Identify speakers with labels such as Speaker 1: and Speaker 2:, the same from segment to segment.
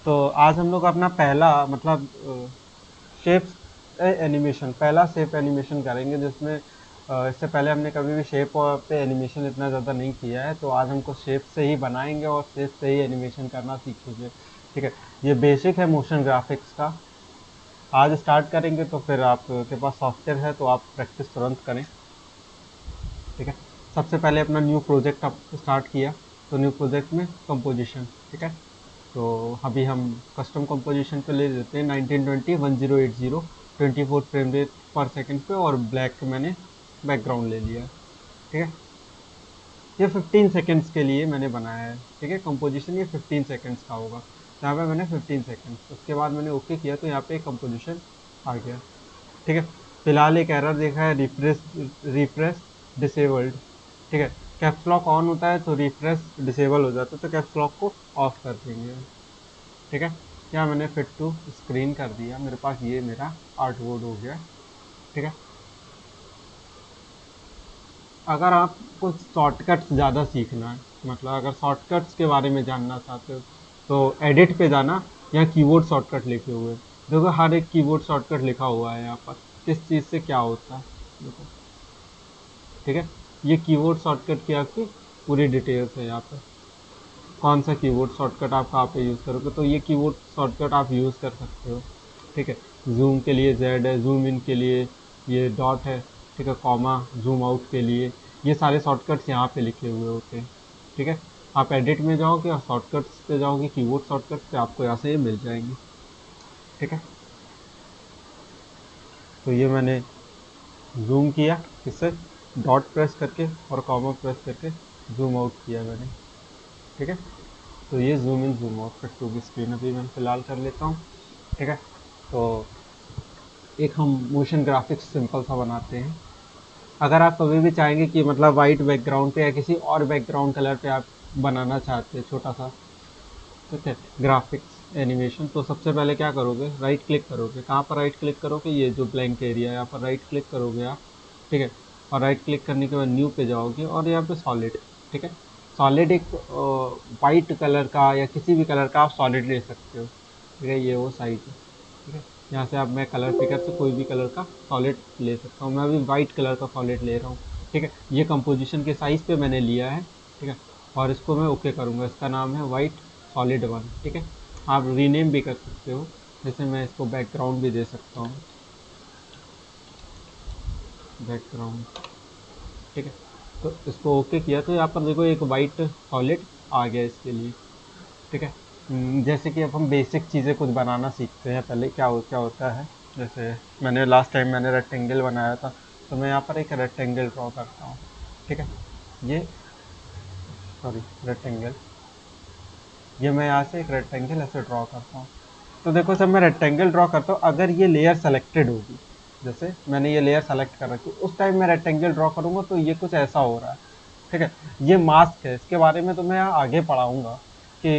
Speaker 1: तो आज हम लोग अपना पहला मतलब शेप एनिमेशन पहला शेप एनिमेशन करेंगे, जिसमें इससे पहले हमने कभी भी शेप पे एनिमेशन इतना ज़्यादा नहीं किया है। तो आज हमको शेप से ही बनाएंगे और शेप से ही एनिमेशन करना सीखेंगे। ठीक है, ये बेसिक है मोशन ग्राफिक्स का। आज स्टार्ट करेंगे तो फिर आपके पास सॉफ्टवेयर है तो आप प्रैक्टिस तुरंत करें। ठीक है, सबसे पहले अपना न्यू प्रोजेक्ट आप स्टार्ट किया, तो न्यू प्रोजेक्ट में कंपोजिशन। ठीक है, तो अभी हम कस्टम कंपोजिशन पे ले लेते हैं 1920 1080 24 फ्रेम रेट पर सेकंड पे, और ब्लैक मैंने बैकग्राउंड ले लिया। ठीक है, ये 15 सेकंड्स के लिए मैंने बनाया है। ठीक है, कंपोजिशन ये 15 सेकंड्स का होगा, तो यहाँ पे मैंने 15 सेकंड्स, उसके बाद मैंने ओके किया तो यहाँ पे कंपोजिशन आ गया। ठीक है, फिलहाल एक एरर देखा है, रिफ्रेश डिसेबल्ड। ठीक है, कैप्स लॉक ऑन होता है तो रिफ्रेश डिसेबल हो जाता है, तो कैप्स लॉक को ऑफ कर देंगे। ठीक है, क्या मैंने फिट टू स्क्रीन कर दिया, मेरे पास ये मेरा आर्ट बोर्ड हो गया। ठीक है, अगर आपको शॉर्टकट्स ज़्यादा सीखना है, मतलब अगर शॉर्टकट्स के बारे में जानना चाहते हो, तो एडिट पे जाना, यहाँ कीबोर्ड शॉर्टकट लिखे हुए हैं। देखो हर एक कीबोर्ड शॉर्टकट लिखा हुआ है यहाँ पर, किस चीज़ से क्या होता है। देखो, ठीक है, ये कीबोर्ड शॉर्टकट की आपकी पूरी डिटेल्स है यहाँ पे। कौन सा कीबोर्ड शॉर्टकट आप कहाँ पे यूज़ करोगे, तो ये कीबोर्ड शॉर्टकट आप यूज़ कर सकते हो। ठीक है, जूम के लिए जेड है, जूम इन के लिए ये डॉट है। ठीक है, कॉमा जूम आउट के लिए, ये सारे शॉर्टकट्स यहाँ पे लिखे हुए होते हैं। ठीक है, आप एडिट में जाओगे और शॉर्टकट्स पे जाओगे, कीबोर्ड शॉर्टकट पे आपको यहाँ से ये मिल जाएंगे। ठीक है, तो ये मैंने जूम किया, किससे, डॉट प्रेस करके और कॉमा प्रेस करके जूम आउट किया मैंने। ठीक है, तो ये zoom in zoom out fit to की स्क्रीन अभी मैं फिलहाल कर लेता हूँ। ठीक है, तो एक हम मोशन ग्राफिक्स सिंपल सा बनाते हैं। अगर आप कभी भी चाहेंगे कि मतलब वाइट बैकग्राउंड पे या किसी और बैकग्राउंड कलर पे आप बनाना चाहते हैं छोटा सा, ठीक है, ग्राफिक्स एनिमेशन, तो सबसे पहले क्या करोगे, राइट क्लिक करोगे। कहाँ पर राइट क्लिक करोगे, ये जो ब्लैंक एरिया है यहाँ पर राइट क्लिक करोगे आप। ठीक है, और राइट क्लिक करने के बाद न्यू पे जाओगे और यहाँ पे सॉलिड। ठीक है, सॉलिड एक वाइट कलर का या किसी भी कलर का आप सॉलिड ले सकते हो। ठीक है, ये वो साइज है। ठीक है, यहाँ से आप, मैं कलर पिकर से कोई भी कलर का सॉलिड ले सकता हूँ, मैं अभी वाइट कलर का सॉलिड ले रहा हूँ। ठीक है, ये कंपोजिशन के साइज पे मैंने लिया है। ठीक है, और इसको मैं ओके करूँगा, इसका नाम है वाइट सॉलिड वन। ठीक है, आप रीनेम भी कर सकते हो, जैसे मैं इसको बैकग्राउंड भी दे सकता हूँ, बैकग्राउंड। ठीक है, तो इसको ओके किया तो यहाँ पर देखो एक वाइट सॉलिड आ गया इसके लिए। ठीक है, जैसे कि अब हम बेसिक चीज़ें कुछ बनाना सीखते हैं, पहले क्या होता है। जैसे मैंने लास्ट टाइम मैंने रेक्टेंगल बनाया था, तो मैं यहाँ पर एक रेक्टेंगल ड्रॉ करता हूँ। ठीक है, ये, सॉरी, रेक्टेंगल, ये मैं यहाँ से एक रेक्टेंगल ऐसे ड्रॉ करता हूँ। तो देखो जब मैं रेक्टेंगल ड्रॉ करता हूँ, अगर ये लेयर सेलेक्टेड होगी, जैसे मैंने ये लेयर सेलेक्ट कर रखी, उस टाइम मैं रेक्टेंगल ड्रॉ करूँगा तो ये कुछ ऐसा हो रहा है। ठीक है, ये मास्क है, इसके बारे में तो मैं यहाँ आगे पढ़ाऊँगा कि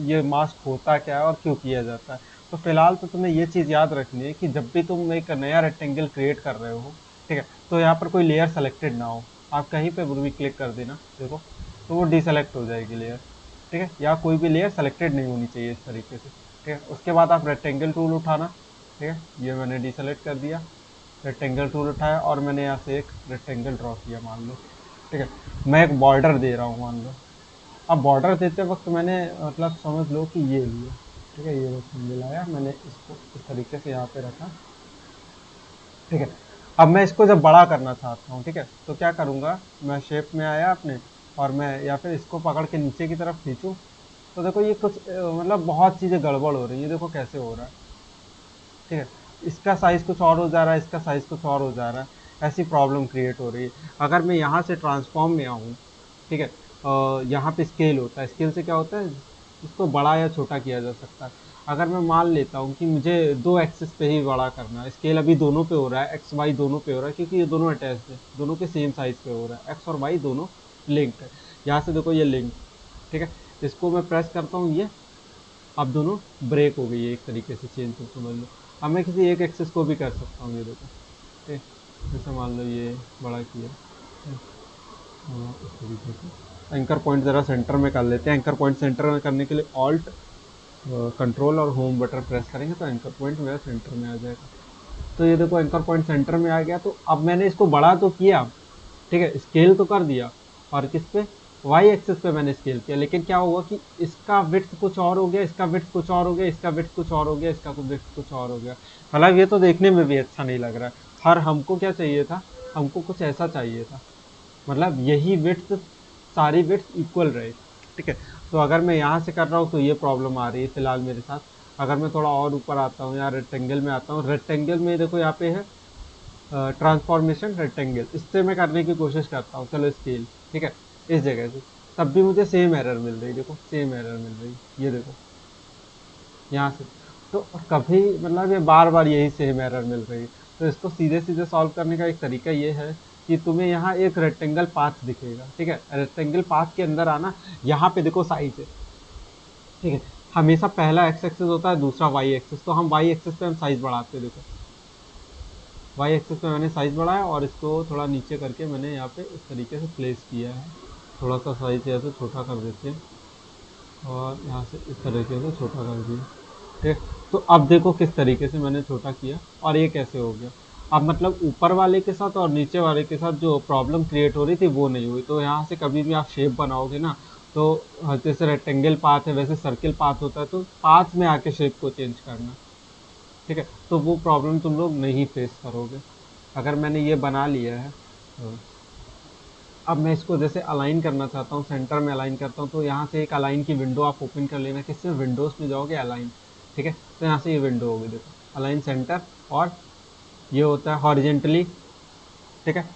Speaker 1: ये मास्क होता क्या है और क्यों किया जाता है। तो फिलहाल तो तुम्हें ये चीज़ याद रखनी है कि जब भी तुम एक नया रेक्टेंगल क्रिएट कर रहे हो, ठीक है, तो यहाँ पर कोई लेयर सेलेक्टेड ना हो। आप कहीं पे भी क्लिक कर देना, देखो, तो वो डिसेलेक्ट हो जाएगी लेयर। ठीक है, या कोई भी लेयर सेलेक्टेड नहीं होनी चाहिए इस तरीके से। ठीक है, उसके बाद आप रेक्टेंगल टूल उठाना। ठीक है, ये मैंने डिसेलेक्ट कर दिया, रेक्टेंगल टूल उठाया और मैंने यहाँ से एक रेक्टेंगल ड्रॉ किया, मान लो। ठीक है, मैं एक बॉर्डर दे रहा हूँ, मान लो। अब बॉर्डर देते वक्त मैंने मतलब समझ लो कि ये लिया। ठीक है, ये रेक्टेंगल आया, मैंने इसको इस तरीके से यहाँ पे रखा। ठीक है, अब मैं इसको जब बड़ा करना चाहता हूँ, ठीक है, तो क्या करूँगा, मैं शेप में आया अपने, और मैं या फिर इसको पकड़ के नीचे की तरफ खींचूँ, तो देखो ये कुछ मतलब बहुत चीज़ें गड़बड़ हो रही है, देखो कैसे हो रहा है। ठीक है, इसका साइज़ कुछ और हो जा रहा है, इसका साइज़ कुछ और हो जा रहा है, ऐसी प्रॉब्लम क्रिएट हो रही है। अगर मैं यहाँ से ट्रांसफॉर्म में आऊँ, ठीक है, यहाँ पे स्केल होता है, स्केल से क्या होता है, इसको बड़ा या छोटा किया जा सकता है। अगर मैं मान लेता हूँ कि मुझे दो एक्सिस पे ही बड़ा करना है, स्केल अभी दोनों पे हो रहा है, एक्स वाई दोनों पे हो रहा है, क्योंकि ये दोनों अटैच्ड है, दोनों के सेम साइज़ पे हो रहा है, एक्स और वाई दोनों लिंक्ड है। यहाँ से देखो ये लिंक। ठीक है, इसको मैं प्रेस करता हूँ, ये अब दोनों ब्रेक हो गई है, एक तरीके से चेंज तो समझ लो। अब मैं किसी एक एक्सेस को भी कर सकता हूँ, ये देखो। ठीक है, जैसे मान लो ये बड़ा किया। इस तरीके से एंकर पॉइंट ज़रा सेंटर में कर लेते हैं। एंकर पॉइंट सेंटर में करने के लिए ऑल्ट कंट्रोल और होम बटन प्रेस करेंगे तो एंकर पॉइंट मेरा सेंटर में आ जाएगा। तो ये देखो एंकर पॉइंट सेंटर में आ गया। तो अब मैंने इसको बड़ा तो किया, ठीक है, स्केल तो कर दिया, और किस पे, वाई एक्सिस पे मैंने स्केल किया, लेकिन क्या हुआ कि इसका विड्थ कुछ और हो गया, इसका विड्थ कुछ और हो गया, इसका विड्थ कुछ और हो गया, इसका विड्थ कुछ और हो गया। मतलब ये तो देखने में भी अच्छा नहीं लग रहा है। हर हमको क्या चाहिए था, हमको कुछ ऐसा चाहिए था, मतलब यही विड्थ, सारी विड्थ इक्वल रहे, ठीक है। तो अगर मैं यहाँ से कर रहा हूँ तो ये प्रॉब्लम आ रही है फिलहाल मेरे साथ। अगर मैं थोड़ा और ऊपर आता हूँ, यहाँ रेक्टेंगल में आता हूँ, रेक्टेंगल में देखो यहाँ पे है ट्रांसफॉर्मेशन रेक्टेंगल, इससे मैं करने की कोशिश करता हूँ, चलो स्केल, ठीक है, इस जगह से, तब भी मुझे सेम एरर मिल रही, देखो सेम एरर मिल रही, ये देखो यहाँ से। तो कभी मतलब ये बार बार यही सेम एरर मिल रही है। तो इसको सीधे सीधे सॉल्व करने का एक तरीका ये है कि तुम्हें यहाँ एक रेक्टेंगल पाथ दिखेगा, ठीक है, रेक्टेंगल पाथ के अंदर आना, यहाँ पे देखो साइज है, ठीक है, हमेशा पहला एक्स एक्सिस होता है, दूसरा वाई एक्सिस, तो हम वाई एक्सिस पे हम साइज बढ़ाते हैं, देखो वाई एक्सिस पे मैंने साइज बढ़ाया और इसको थोड़ा नीचे करके मैंने यहाँ पे इस तरीके से प्लेस किया है। थोड़ा सा साइज ऐसे छोटा कर देते हैं और यहाँ से इस तरीके से छोटा कर दिया, ठीक है। तो अब देखो किस तरीके से मैंने छोटा किया और ये कैसे हो गया। अब मतलब ऊपर वाले के साथ और नीचे वाले के साथ जो प्रॉब्लम क्रिएट हो रही थी वो नहीं हुई। तो यहाँ से कभी भी आप शेप बनाओगे ना, तो जैसे रेक्टेंगल पाथ है वैसे सर्किल पाथ होता है, तो पाथ में आके शेप को चेंज करना, ठीक है, तो वो प्रॉब्लम तुम लोग नहीं फेस करोगे। अगर मैंने ये बना लिया है, अब मैं इसको जैसे अलाइन करना चाहता हूँ, सेंटर में अलाइन करता हूँ, तो यहाँ से एक अलाइन की विंडो आप ओपन कर लेना, किससे, विंडोज में जाओगे अलाइन, ठीक है, तो यहाँ से ये विंडो होगी, देखो अलाइन सेंटर, और ये होता है हॉरिजेंटली, ठीक है,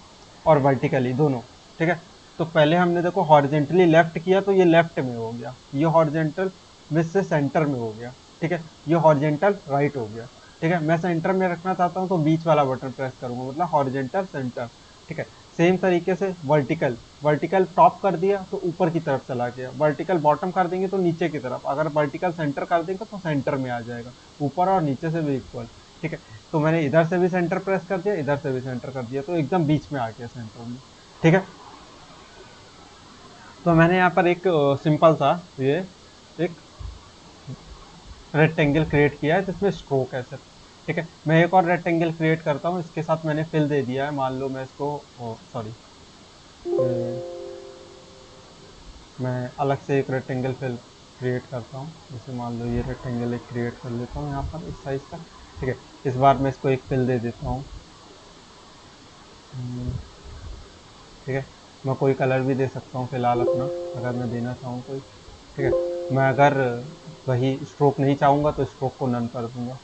Speaker 1: और वर्टिकली दोनों, ठीक है। तो पहले हमने देखो हॉरिजेंटली लेफ्ट किया तो ये लेफ्ट में हो गया, ये हॉरिजेंटल में से सेंटर में हो गया, ठीक है, ये हॉरिजेंटल राइट हो गया, ठीक है। मैं सेंटर में रखना चाहता हूँ तो बीच वाला बटन प्रेस करूंगा, मतलब हॉरिजेंटल सेंटर, ठीक है। सेम तरीके से वर्टिकल, वर्टिकल टॉप कर दिया तो ऊपर की तरफ चला गया, वर्टिकल बॉटम कर देंगे तो नीचे की तरफ, अगर वर्टिकल सेंटर कर देंगे तो सेंटर में आ जाएगा, ऊपर और नीचे से भी इक्वल, ठीक है। तो मैंने इधर से भी सेंटर प्रेस कर दिया, इधर से भी सेंटर कर दिया, तो एकदम बीच में आ गया सेंटर में, ठीक है। तो मैंने यहाँ पर एक सिंपल सा ये एक रेक्टेंगल क्रिएट किया है जिसमें स्ट्रोक है सिर्फ, ठीक है। मैं एक और रेक्टेंगल क्रिएट करता हूँ, इसके साथ मैंने फिल दे दिया है, मान लो मैं इसको, सॉरी, मैं अलग से एक रेक्टेंगल फिल क्रिएट करता हूँ, जैसे मान लो ये रेक्टेंगल एक क्रिएट कर लेता हूँ यहाँ पर इस साइज का, ठीक है। इस बार मैं इसको एक फिल दे देता हूँ, ठीक है। मैं कोई कलर भी दे सकता हूँ फिलहाल अपना, अगर मैं देना चाहूँ कोई, ठीक है। मैं अगर वही स्ट्रोक नहीं चाहूँगा तो स्ट्रोक को नन कर दूंगा,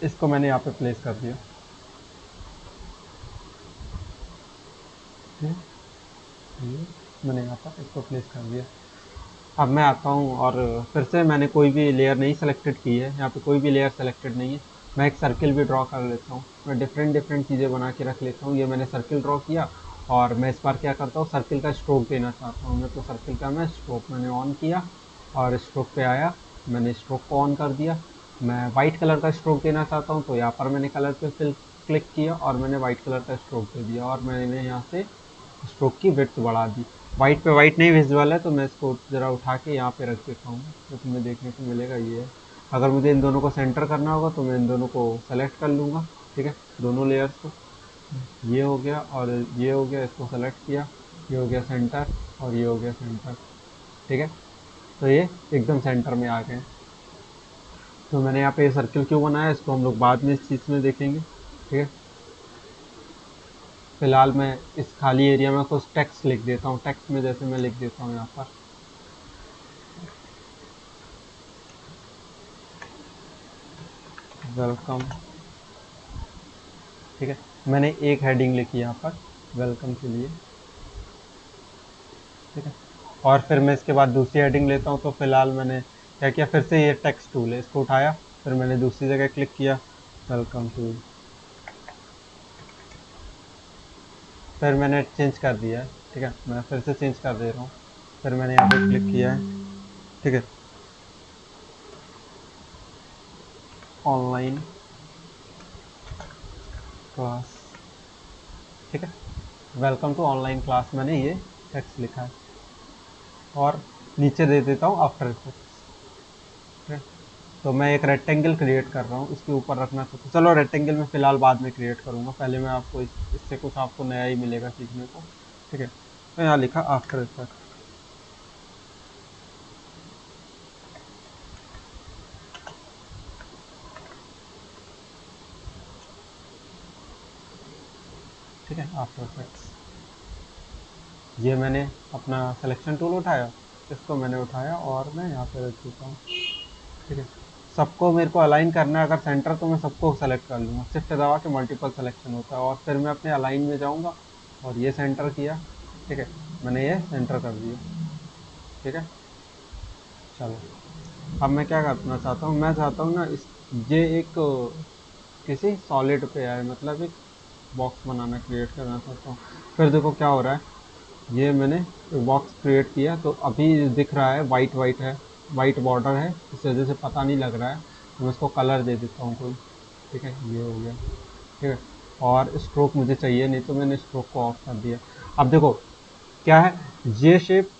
Speaker 1: इसको मैंने यहाँ पे प्लेस कर दिया, ठीक है। ये मैंने यहाँ पर इसको प्लेस कर दिया। अब मैं आता हूँ और फिर से मैंने कोई भी लेयर नहीं सेलेक्टेड की है, यहाँ पे कोई भी लेयर सेलेक्टेड नहीं है। मैं एक सर्किल भी ड्रॉ कर लेता हूँ, मैं डिफरेंट डिफरेंट चीज़ें बना के रख लेता हूँ। ये मैंने सर्किल ड्रॉ किया और मैं इस बार क्या करता हूँ, सर्किल का स्ट्रोक देना चाहता हूँ मैं, तो सर्किल का मैं स्ट्रोक मैंने ऑन किया और स्ट्रोक पे आया, मैंने स्ट्रोक को ऑन कर दिया। मैं वाइट कलर का स्ट्रोक देना चाहता हूँ तो यहाँ पर मैंने कलर पे फिल क्लिक किया और मैंने वाइट कलर का स्ट्रोक दे दिया और मैंने यहाँ से स्ट्रोक की विड्थ बढ़ा दी। वाइट पे वाइट नहीं विजुअल है तो मैं इसको ज़रा उठा के यहाँ पे रख देता हूँ, तो तुम्हें देखने को मिलेगा ये है। अगर मुझे इन दोनों को सेंटर करना होगा तो मैं इन दोनों को सेलेक्ट कर लूँगा, ठीक है, दोनों लेयर्स को। ये हो गया और ये हो गया, इसको सेलेक्ट किया, ये हो गया सेंटर और ये हो गया सेंटर, ठीक है। तो ये एकदम सेंटर में आ गए। तो मैंने यहाँ पे सर्किल क्यों बनाया, इसको हम लोग बाद में इस चीज़ में देखेंगे, ठीक है। फिलहाल मैं इस खाली एरिया में कुछ टेक्स्ट लिख देता हूँ, टेक्स्ट में जैसे मैं लिख देता हूँ यहाँ पर, वेलकम, ठीक है। मैंने एक हेडिंग लिखी यहाँ पर वेलकम के लिए, ठीक है। और फिर मैं इसके बाद दूसरी हेडिंग लेता हूँ, तो फिलहाल मैंने क्या किया, फिर से ये टेक्स्ट टूल है, इसको उठाया, फिर मैंने दूसरी जगह क्लिक किया, वेलकम टू, फिर मैंने चेंज कर दिया है, ठीक है। मैं फिर से चेंज कर दे रहा हूँ, फिर मैंने यहाँ पे क्लिक किया है, ठीक है, ऑनलाइन क्लास, ठीक है, वेलकम टू ऑनलाइन क्लास, मैंने ये टेक्स्ट लिखा है। और नीचे दे देता हूँ आफ्टर इफेक्ट्स। तो मैं एक रेक्टेंगल क्रिएट कर रहा हूँ, इसके ऊपर रखना चाहता हूँ। चलो रेक्टेंगल में फ़िलहाल बाद में क्रिएट करूँगा, पहले मैं आपको इससे कुछ आपको नया ही मिलेगा सीखने को। ठीक है, तो यहाँ लिखा आफ्टर इफेक्ट। ठीक है, आफ्टर इफेक्ट्स। ये मैंने अपना सिलेक्शन टूल उठाया, इसको मैंने उठाया और मैं यहाँ पे रख देता हूँ। ठीक है, सबको मेरे को अलाइन करना है, अगर सेंटर तो मैं सबको सेलेक्ट कर लूँगा, शिफ्ट दबा के मल्टीपल सिलेक्शन होता है, और फिर मैं अपने अलाइन में जाऊँगा और ये सेंटर किया। ठीक है, मैंने ये सेंटर कर दिया। ठीक है, चलो अब मैं क्या करना चाहता हूँ, मैं चाहता हूँ ना इस ये एक किसी सॉलिड पे है, मतलब एक बॉक्स बनाना क्रिएट करना चाहता हूँ। फिर देखो क्या हो रहा है, ये मैंने बॉक्स क्रिएट किया तो अभी दिख रहा है वाइट वाइट है, वाइट बॉर्डर है, इस वजह से पता नहीं लग रहा है। तो मैं इसको कलर दे देता हूँ कोई। ठीक है, ये हो गया। ठीक है, और स्ट्रोक मुझे चाहिए नहीं तो मैंने स्ट्रोक को ऑफ कर दिया। अब देखो क्या है, ये शेप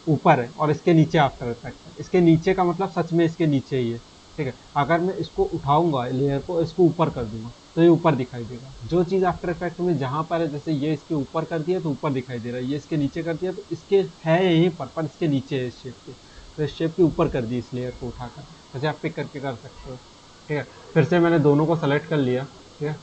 Speaker 1: ऊपर है और इसके नीचे आफ्टर इफेक्ट है, इसके नीचे का मतलब सच में इसके नीचे ही है। ठीक है, अगर मैं इसको उठाऊंगा लेयर को, इसको ऊपर कर दूंगा तो ये ऊपर दिखाई देगा। जो चीज़ आफ्टर इफेक्ट में जहाँ पर है, जैसे ये इसके ऊपर कर दिया तो ऊपर दिखाई दे रहा है, ये इसके नीचे कर दिया तो इसके है यहीं पर इसके नीचे है इस शेप के, तो इस शेप के ऊपर कर दी इस लेयर को उठाकर। वैसे आप पिक करके कर सकते हो। ठीक है, फिर से मैंने दोनों को सेलेक्ट कर लिया। ठीक है,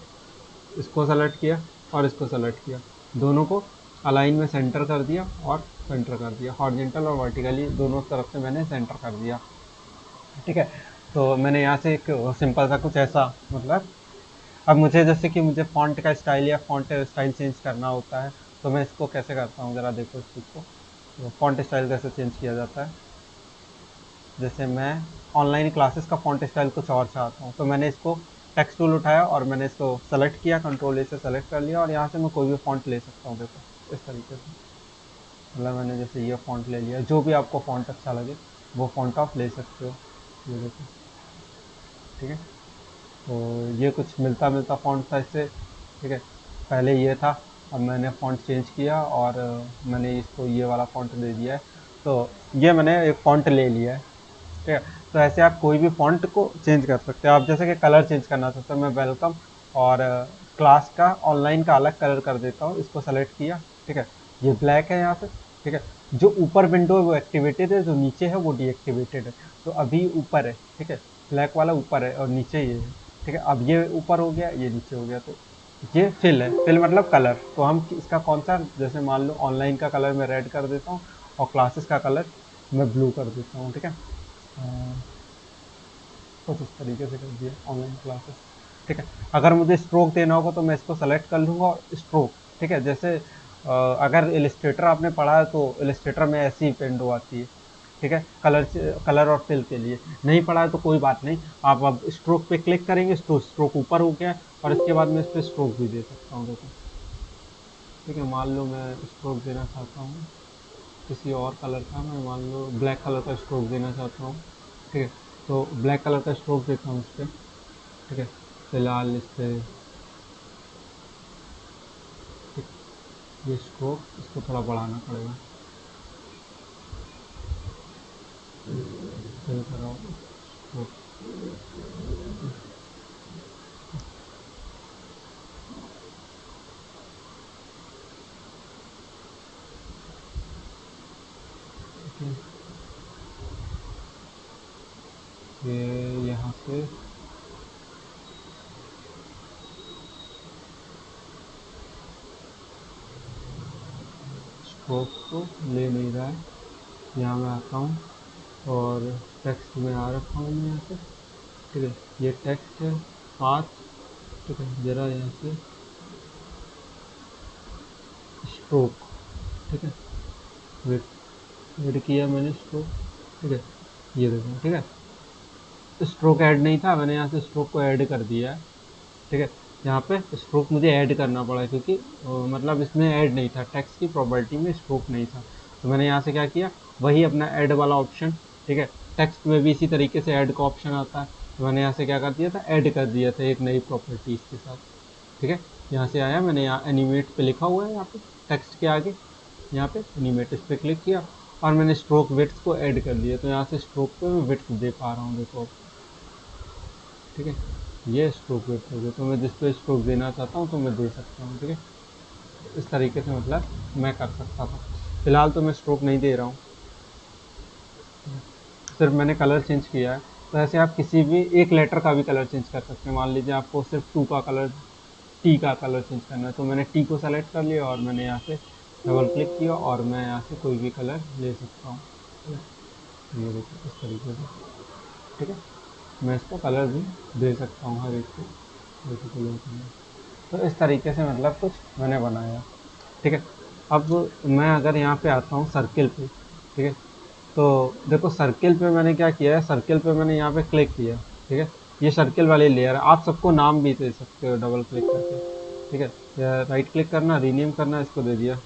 Speaker 1: इसको सेलेक्ट किया और इसको सेलेक्ट किया, दोनों को अलाइन में सेंटर कर दिया और सेंटर कर दिया, हॉरिजॉन्टल और वर्टिकली दोनों तरफ से मैंने सेंटर कर दिया। ठीक है, तो मैंने यहाँ से एक सिंपल सा कुछ ऐसा, मतलब अब मुझे जैसे कि मुझे फॉन्ट का स्टाइल या फॉन्ट स्टाइल चेंज करना होता है, तो मैं इसको कैसे करता हूँ ज़रा देखो इस चीज़ को। तो फॉन्ट स्टाइल कैसे चेंज किया जाता है, जैसे मैं ऑनलाइन क्लासेस का फॉन्ट स्टाइल कुछ और चाहता हूँ, तो मैंने इसको टेक्स्ट टूल उठाया और मैंने इसको सेलेक्ट किया, कंट्रोल ए से सेलेक्ट कर लिया, और यहाँ से मैं कोई भी फॉन्ट ले सकता हूँ। देखो इस तरीके से, मतलब मैंने जैसे ये फॉन्ट ले लिया, जो भी आपको फॉन्ट अच्छा लगे वो फॉन्ट आप ले सकते हो। ये देखो। ठीक है, तो ये कुछ मिलता मिलता फॉन्ट था इससे। ठीक है, पहले ये था, अब मैंने फ़ॉन्ट चेंज किया और मैंने इसको ये वाला फ़ॉन्ट दे दिया है, तो ये मैंने एक फ़ॉन्ट ले लिया है। ठीक है, तो ऐसे आप कोई भी फ़ॉन्ट को चेंज कर सकते हो। आप जैसे कि कलर चेंज करना चाहते हो, मैं वेलकम और क्लास का ऑनलाइन का अलग कलर कर देता हूँ, इसको सेलेक्ट किया। ठीक है, ये ब्लैक है यहाँ से। ठीक है, जो ऊपर विंडो है वो एक्टिवेटेड है, जो नीचे है वो डीएक्टिवेटेड है। तो अभी ऊपर है। ठीक है, ब्लैक वाला ऊपर है और नीचे ये है। ठीक है, अब ये ऊपर हो गया, ये नीचे हो गया, तो ये फिल है। फिल मतलब कलर। तो हम इसका कौन सा, जैसे मान लो ऑनलाइन का कलर मैं रेड कर देता हूँ और क्लासेस का कलर मैं ब्लू कर देता हूँ। ठीक है, कुछ इस तरीके से कर दिया ऑनलाइन क्लासेस। ठीक है, अगर मुझे स्ट्रोक देना होगा तो मैं इसको सेलेक्ट कर लूँगा और स्ट्रोक। ठीक है, जैसे अगर इलिस्ट्रेटर आपने पढ़ा है तो इलिस्ट्रेटर में ऐसी ही विंडो आती है। ठीक है, कलर और फिल के लिए। नहीं पढ़ा है तो कोई बात नहीं, आप अब स्ट्रोक पे क्लिक करेंगे तो स्ट्रोक ऊपर हो गया, और इसके बाद मैं इस पर स्ट्रोक भी दे सकता हूँ। देखो, ठीक है, मान लो मैं स्ट्रोक देना चाहता हूँ किसी और कलर का, मैं मान लो ब्लैक कलर का स्ट्रोक देना चाहता हूँ। ठीक है, तो ब्लैक कलर का स्ट्रोक देता हूँ इस पर। ठीक है, फिलहाल इस पर ये स्ट्रोक इसको थोड़ा बढ़ाना पड़ेगा। फिल कराओ स्ट्रोक। ठीक है, ये यहाँ से स्ट्रोक को ले नहीं रहा है। यहाँ मैं आता हूँ और टेक्स्ट में आ रखा हूँ मैं यहाँ से। ठीक है, ये टेक्स्ट है 5। ठीक है, ज़रा यहाँ से स्ट्रोक। ठीक है, वेट ऐड किया मैंने स्ट्रोक। ठीक है, ये देखो। ठीक है, स्ट्रोक ऐड नहीं था, मैंने यहाँ से स्ट्रोक को ऐड कर दिया है। ठीक है, यहाँ पे स्ट्रोक मुझे ऐड करना पड़ा क्योंकि मतलब इसमें ऐड नहीं था, टेक्स्ट की प्रॉपर्टी में स्ट्रोक नहीं था। तो मैंने यहाँ से क्या किया, वही अपना ऐड वाला ऑप्शन। ठीक है, टेक्स्ट में भी इसी तरीके से ऐड का ऑप्शन आता है, तो मैंने यहाँ से क्या कर दिया था, ऐड कर दिया था एक नई प्रॉपर्टी इसके साथ। ठीक है, यहाँ से आया, मैंने यहाँ एनिमेट पे लिखा हुआ है, यहाँ पे टेक्स्ट के आगे यहाँ पे एनिमेट, इस पर क्लिक किया और मैंने स्ट्रोक विड्थ को ऐड कर दिया, तो यहाँ से स्ट्रोक पे मैं विड्थ दे पा रहा हूँ, देखो। ठीक है, ये स्ट्रोक विड्थ हो गया, तो मैं जिस पे स्ट्रोक देना चाहता हूँ तो मैं दे सकता हूँ। ठीक है, इस तरीके से मतलब मैं कर सकता था। फिलहाल तो मैं स्ट्रोक नहीं दे रहा हूँ, सिर्फ मैंने कलर चेंज किया है। तो ऐसे आप किसी भी एक लेटर का भी कलर चेंज कर सकते हैं। मान लीजिए आपको सिर्फ टू का कलर, टी का कलर चेंज करना है, तो मैंने टी को सेलेक्ट कर लिया और मैंने यहाँ से डबल क्लिक किया और मैं यहाँ से कोई भी कलर ले सकता हूँ। ये देखो इस तरीके से। ठीक है, मैं इसको कलर भी दे सकता हूँ हर एक को, जैसे कलर करना। तो इस तरीके से मतलब कुछ मैंने बनाया। ठीक है, अब मैं अगर यहाँ पे आता हूँ सर्किल पे, ठीक है, तो देखो सर्किल पे मैंने क्या किया है, सर्किल पे मैंने यहाँ पे क्लिक किया। ठीक है, ये सर्किल वाली लेयर है, आप सबको नाम भी दे सकते हो डबल क्लिक करके। ठीक है, या राइट क्लिक करना, रीनेम करना, इसको दे दिया।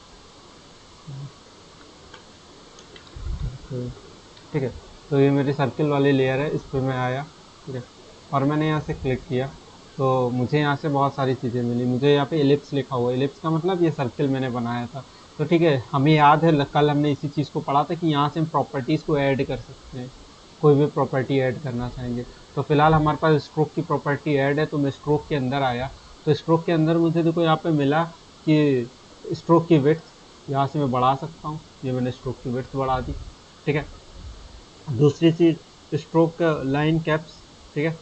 Speaker 1: ठीक है, तो ये मेरी सर्किल वाली लेयर है, इस पर मैं आया। ठीक है, और मैंने यहाँ से क्लिक किया, तो मुझे यहाँ से बहुत सारी चीज़ें मिली। मुझे यहाँ पे एलिप्स लिखा हुआ है, एलिप्स का मतलब ये सर्किल मैंने बनाया था। तो ठीक है, हमें याद है कल हमने इसी चीज़ को पढ़ा था कि यहाँ से हम प्रॉपर्टीज़ को ऐड कर सकते हैं, कोई भी प्रॉपर्टी ऐड करना चाहेंगे। तो फिलहाल हमारे पास स्ट्रोक की प्रॉपर्टी ऐड है, तो मैं स्ट्रोक के अंदर आया। तो स्ट्रोक के अंदर मुझे देखो यहाँ पे मिला कि स्ट्रोक की विड्थ यहाँ से मैं बढ़ा सकता हूँ, ये मैंने स्ट्रोक की विड्थ बढ़ा दी। ठीक है, दूसरी चीज़ स्ट्रोक लाइन कैप्स, ठीक है,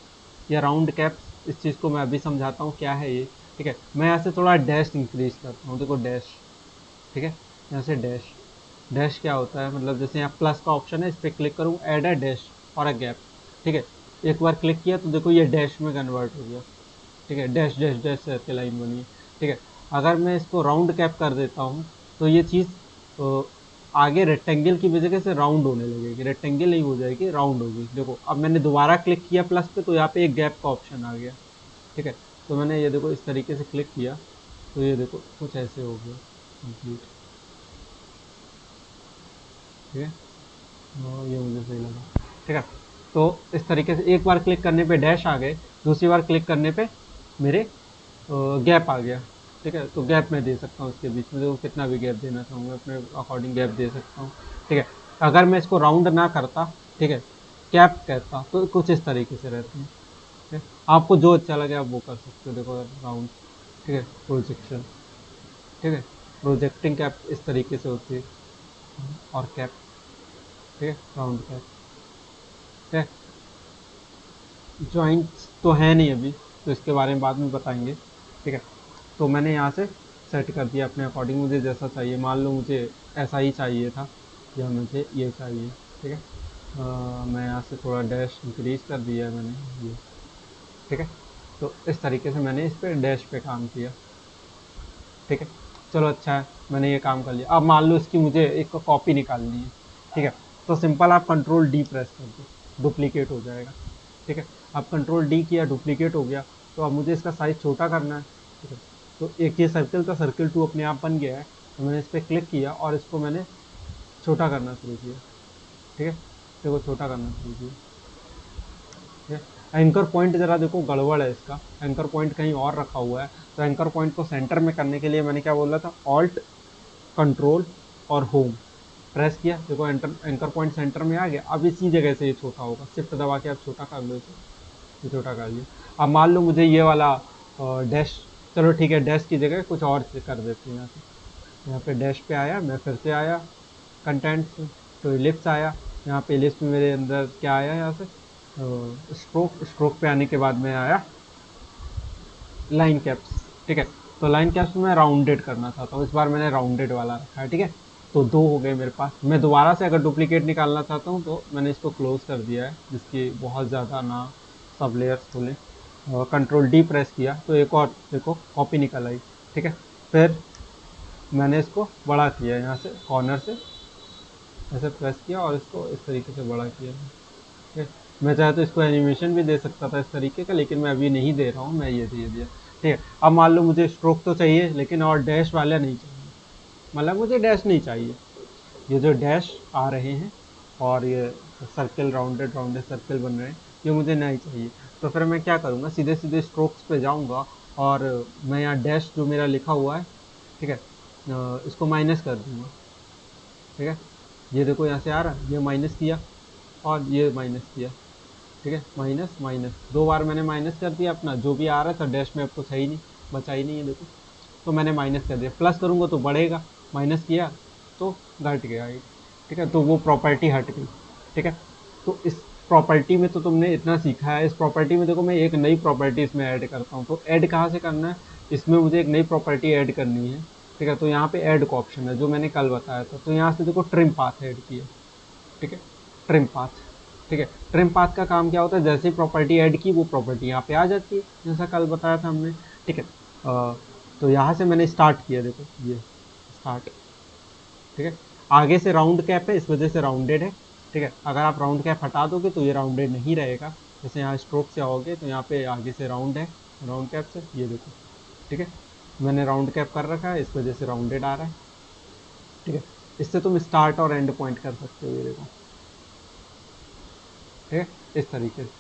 Speaker 1: या राउंड कैप्स, इस चीज़ को मैं अभी समझाता हूँ क्या है ये। ठीक है, मैं यहाँ से थोड़ा डैश इंक्रीज करता हूँ, देखो डैश। ठीक है, यहाँ से डैश, डैश क्या होता है, मतलब जैसे यहाँ प्लस का ऑप्शन है, इस पर क्लिक करूँ, ऐड अ डैश और अ गैप। ठीक है, एक बार क्लिक किया तो देखो ये डैश में कन्वर्ट हो गया। ठीक है, डैश डैश डैश करके लाइन बनी है। ठीक है, अगर मैं इसको राउंड कैप कर देता हूँ तो ये चीज़ आगे रेक्टेंगल की वजह से राउंड होने लगेगी, रेक्टेंगल नहीं हो जाएगी, राउंड होगी। देखो अब मैंने दोबारा क्लिक किया प्लस पे, तो यहाँ पे एक गैप का ऑप्शन आ गया। ठीक है, तो मैंने ये देखो इस तरीके से क्लिक किया, तो ये देखो कुछ ऐसे हो गया कंप्लीट। ठीक है, ये मुझे सही लगा। ठीक है, तो इस तरीके से एक बार क्लिक करने पे डैश आ गए, दूसरी बार क्लिक करने पे मेरे गैप आ गया। ठीक है, तो गैप मैं दे सकता हूँ इसके बीच में, देखो कितना भी गैप देना चाहूँगा अपने अकॉर्डिंग गैप दे सकता हूँ। ठीक है, अगर मैं इसको राउंड ना करता, ठीक है, कैप कहता, तो कुछ इस तरीके से रहती है। ठीक है, आपको जो अच्छा लगे आप वो कर सकते हो। देखो राउंड, ठीक है, प्रोजेक्शन, ठीक है, प्रोजेक्टिंग कैप इस तरीके से होती है, और कैप, ठीक है, राउंड कैप। ठीक है, जॉइंट्स तो है नहीं अभी, तो इसके बारे में बाद में बताएंगे। ठीक है, तो मैंने यहाँ से सेट कर दिया अपने अकॉर्डिंग, मुझे जैसा चाहिए। मान लो मुझे ऐसा ही चाहिए था, या मुझे ये चाहिए। ठीक है, मैं यहाँ से थोड़ा डैश इंक्रीज कर दिया है मैंने ये। ठीक है, तो इस तरीके से मैंने इस पर डैश पे काम किया। ठीक है, चलो अच्छा है, मैंने ये काम कर लिया। अब मान लो इसकी मुझे एक कॉपी निकालनी है। ठीक है, तो सिंपल आप कंट्रोल डी प्रेस कर दो, डुप्लीकेट हो जाएगा। ठीक है, अब कंट्रोल डी किया, डुप्लीकेट हो गया। तो अब मुझे इसका साइज़ छोटा करना है। ठीक है, तो एक ये सर्किल था, सर्किल टू अपने आप बन गया है। तो मैंने इस पर क्लिक किया और इसको मैंने छोटा करना शुरू किया। ठीक है, देखो छोटा करना शुरू किया। ठीक है, एंकर पॉइंट ज़रा देखो गड़बड़ है इसका, एंकर पॉइंट कहीं और रखा हुआ है। तो एंकर पॉइंट को सेंटर में करने के लिए मैंने क्या बोला था, ऑल्ट कंट्रोल और होम प्रेस किया, देखो एंटर, एंकर पॉइंट सेंटर में आ गया। अब इसी जगह से ये छोटा होगा, शिफ्ट दबा के आप छोटा कर लो इसे, ये छोटा कर लिया। अब मान लो मुझे ये वाला डैश, चलो ठीक है, डैश की जगह कुछ और कर देते हैं। यहाँ पे डैश पे आया, मैं फिर से आया कंटेंट्स, तो इलिप्स आया। यहाँ पे इलिप्स में मेरे अंदर क्या आया, यहाँ से स्ट्रोक, स्ट्रोक पे आने के बाद में आया लाइन कैप्स। ठीक है, तो लाइन कैप्स में राउंडेड करना चाहता हूँ, इस बार मैंने राउंडेड वाला रखा है। ठीक है, तो दो हो गए मेरे पास। मैं दोबारा से अगर डुप्लीकेट निकालना चाहता हूँ तो मैंने इसको क्लोज कर दिया है, जिसकी बहुत ज़्यादा ना सब लेयर्स खोलें। कंट्रोल डी प्रेस किया तो एक और देखो कॉपी निकल आई। ठीक है, फिर मैंने इसको बड़ा किया, यहाँ से कॉर्नर से ऐसे प्रेस किया और इसको इस तरीके से बड़ा किया। ठीक है, मैं चाहे तो इसको एनिमेशन भी दे सकता था इस तरीके का, लेकिन मैं अभी नहीं दे रहा हूँ, मैं ये दे दिया। ठीक है, अब मान लो मुझे स्ट्रोक तो चाहिए लेकिन और डैश वाला नहीं चाहिए, मतलब मुझे डैश नहीं चाहिए, ये जो डैश आ रहे हैं और ये सर्कल, राउंडेड राउंडेड सर्कल बन रहे हैं, ये मुझे नहीं चाहिए। तो फिर मैं क्या करूँगा, सीधे सीधे स्ट्रोक्स पे जाऊँगा और मैं यहाँ डैश जो मेरा लिखा हुआ है, ठीक है, इसको माइनस कर दूँगा। ठीक है, ये देखो यहाँ से आ रहा, ये माइनस किया और ये माइनस किया, ठीक है, माइनस माइनस, 2 बार मैंने माइनस कर दिया, अपना जो भी आ रहा था डैश में अब कुछ है ही नहीं, बचा ही नहीं है देखो, तो मैंने माइनस कर दिया, प्लस करूँगा तो बढ़ेगा, माइनस किया तो घट गया एक, ठीक है, तो वो प्रॉपर्टी हट गई, ठीक है। तो इस प्रॉपर्टी में तो तुमने इतना सीखा है, इस प्रॉपर्टी में देखो मैं एक नई प्रॉपर्टी इसमें ऐड करता हूँ, तो ऐड कहाँ से करना है, इसमें मुझे एक नई प्रॉपर्टी ऐड करनी है, ठीक है, तो यहाँ पे ऐड का ऑप्शन है जो मैंने कल बताया था, तो यहाँ से देखो ट्रिम पाथ ऐड किया, ठीक है, ट्रिम पाथ, ठीक है, ट्रिम पाथ का काम क्या होता है, जैसे ही प्रॉपर्टी ऐड की वो प्रॉपर्टी यहाँ पे आ जाती है, जैसा कल बताया था हमने, ठीक है। तो यहाँ से मैंने स्टार्ट किया, देखो ये स्टार्ट, ठीक है, आगे से राउंड कैप है इस वजह से राउंडेड है, ठीक है, अगर आप राउंड कैप हटा दोगे तो ये राउंडेड नहीं रहेगा, जैसे यहाँ स्ट्रोक से आओगे तो यहाँ पे आगे से राउंड है, राउंड कैप से, ये देखो, ठीक है, मैंने राउंड कैप कर रखा है इस वजह से राउंडेड आ रहा है, ठीक है, इससे तुम स्टार्ट और एंड पॉइंट कर सकते हो, ये देखो, ठीक है, इस तरीके से।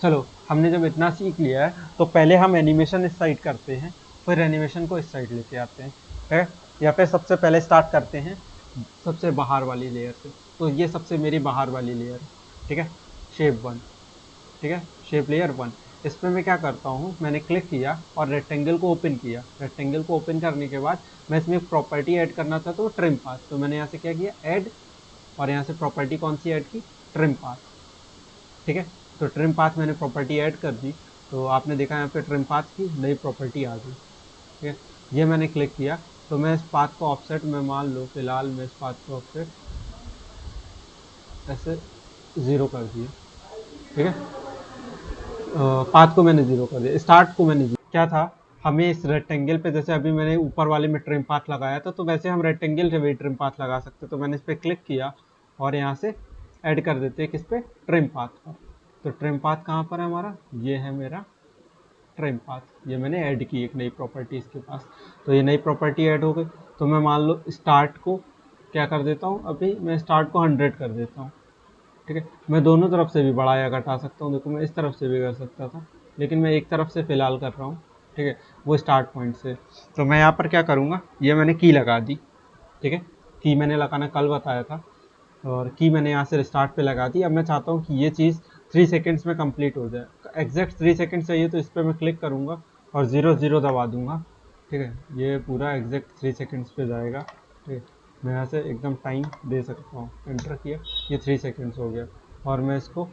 Speaker 1: चलो हमने जब इतना सीख लिया है तो पहले हम एनिमेशन इस साइड करते हैं, फिर एनिमेशन को इस साइड लेके आते हैं, ठीक है। यहाँ पे सबसे पहले स्टार्ट करते हैं सबसे बाहर वाली लेयर से, तो ये सबसे मेरी बाहर वाली लेयर है, ठीक है, शेप 1, ठीक है, शेप लेयर 1, इस पर मैं क्या करता हूँ, मैंने क्लिक किया और रेक्टेंगल को ओपन किया, रेक्टेंगल को ओपन करने के बाद मैं इसमें एक प्रॉपर्टी ऐड करना चाहता हूँ, ट्रिम पाथ, तो मैंने यहाँ से क्या किया, ऐड, और यहाँ से प्रॉपर्टी कौन सी ऐड की, ट्रिम पाथ, ठीक है, तो ट्रिम पाथ मैंने प्रॉपर्टी ऐड कर दी, तो आपने देखा यहाँ पे ट्रिम पाथ की नई प्रॉपर्टी आ गई, ठीक है, ये मैंने क्लिक किया, तो मैं इस पाथ को ऑफसेट में मान लो फिलहाल मैं इस पाथ को ऑफसेट ऐसे 0 कर दिया, ठीक है, पाथ को मैंने 0 कर दिया, स्टार्ट को मैंने 0, क्या था, हमें इस रेक्टेंगल पे जैसे अभी मैंने ऊपर वाले में ट्रिम पाथ लगाया था, तो वैसे हम रेक्टेंगल से भी ट्रिम पाथ लगा सकते, तो मैंने इस पर क्लिक किया और यहाँ से ऐड कर देते हैं किस पे, ट्रिम पाथ पर, तो ट्रिम पाथ कहाँ पर है हमारा, ये है मेरा ट्रिम पाथ, ये मैंने ऐड की एक नई प्रॉपर्टी इसके पास, तो ये नई प्रॉपर्टी ऐड हो गई, तो मैं मान लो स्टार्ट को क्या कर देता हूँ, अभी मैं स्टार्ट को 100 कर देता हूँ, ठीक है, मैं दोनों तरफ से भी बढ़ा या घटा सकता हूँ, देखो मैं इस तरफ से भी कर सकता था, लेकिन मैं एक तरफ से फिलहाल कर रहा हूँ, ठीक है, वो स्टार्ट पॉइंट से, तो मैं यहाँ पर क्या करूँगा, ये मैंने की लगा दी, ठीक है, की मैंने लगाना कल बताया था, और की मैंने यहाँ से स्टार्ट पे लगा दी, अब मैं चाहता हूँ कि ये चीज़ 3 सेकेंड्स में कंप्लीट हो जाए, एग्जैक्ट 3 सेकेंड चाहिए, तो इस पर मैं क्लिक करूँगा और 0 0 दबा दूंगा, ठीक है, ये पूरा एग्जैक्ट 3 सेकेंड्स पे जाएगा, ठीक है, मैं यहाँ से एकदम टाइम दे सकता हूँ, एंटर किया, ये 3 सेकेंड्स हो गया, और मैं इसको